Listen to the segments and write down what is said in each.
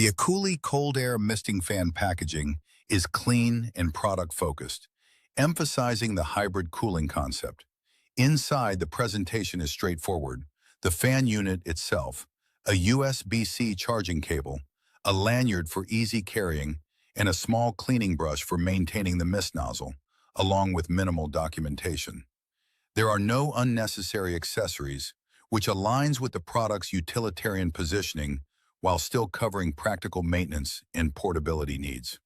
The Aecooly cold air misting fan packaging is clean and product-focused, emphasizing the hybrid cooling concept. Inside, the presentation is straightforward. The fan unit itself, a USB-C charging cable, a lanyard for easy carrying, and a small cleaning brush for maintaining the mist nozzle, along with minimal documentation. There are no unnecessary accessories, which aligns with the product's utilitarian positioning while still covering practical maintenance and portability needs.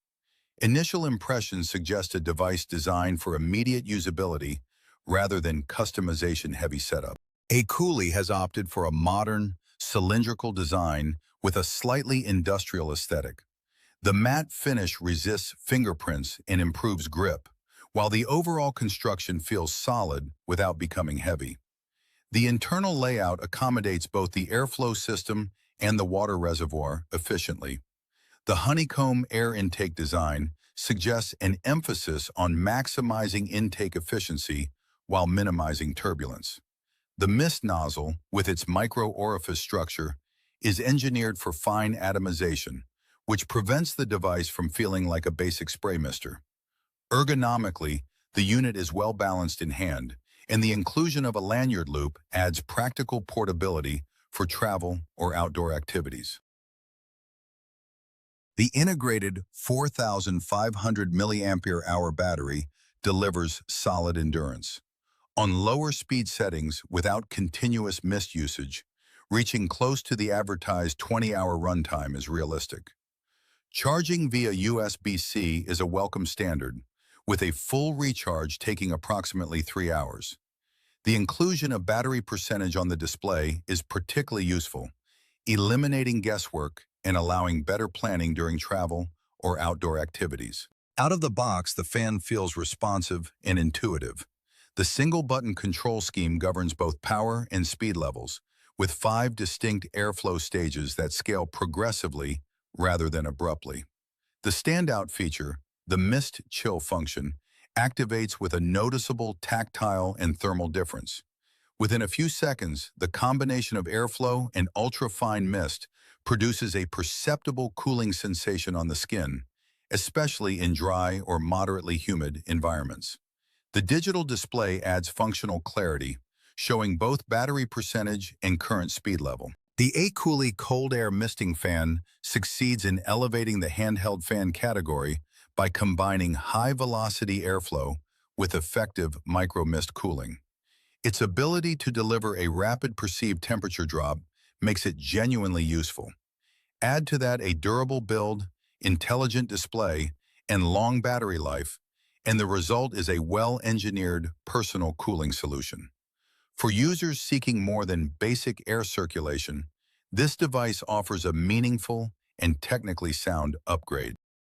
Initial impressions suggest a device designed for immediate usability rather than customization-heavy setup. Aecooly has opted for a modern, cylindrical design with a slightly industrial aesthetic. The matte finish resists fingerprints and improves grip, while the overall construction feels solid without becoming heavy. The internal layout accommodates both the airflow system and the water reservoir efficiently. The honeycomb air intake design suggests an emphasis on maximizing intake efficiency while minimizing turbulence. The mist nozzle, with its micro-orifice structure, is engineered for fine atomization, which prevents the device from feeling like a basic spray mister. Ergonomically, the unit is well balanced in hand, and the inclusion of a lanyard loop adds practical portability for travel or outdoor activities. The integrated 4,500 mAh battery delivers solid endurance. On lower speed settings without continuous mist usage, reaching close to the advertised 20-hour runtime is realistic. Charging via USB-C is a welcome standard, with a full recharge taking approximately 3 hours. The inclusion of battery percentage on the display is particularly useful, eliminating guesswork and allowing better planning during travel or outdoor activities. Out of the box, the fan feels responsive and intuitive. The single-button control scheme governs both power and speed levels, with 5 distinct airflow stages that scale progressively rather than abruptly. The standout feature, the mist chill function, activates with a noticeable tactile and thermal difference. Within a few seconds, the combination of airflow and ultra-fine mist produces a perceptible cooling sensation on the skin, especially in dry or moderately humid environments. The digital display adds functional clarity, showing both battery percentage and current speed level. The Aecooly cold air misting fan succeeds in elevating the handheld fan category by combining high-velocity airflow with effective micro-mist cooling. Its ability to deliver a rapid perceived temperature drop makes it genuinely useful. Add to that a durable build, intelligent display, and long battery life, and the result is a well-engineered personal cooling solution. For users seeking more than basic air circulation, this device offers a meaningful and technically sound upgrade.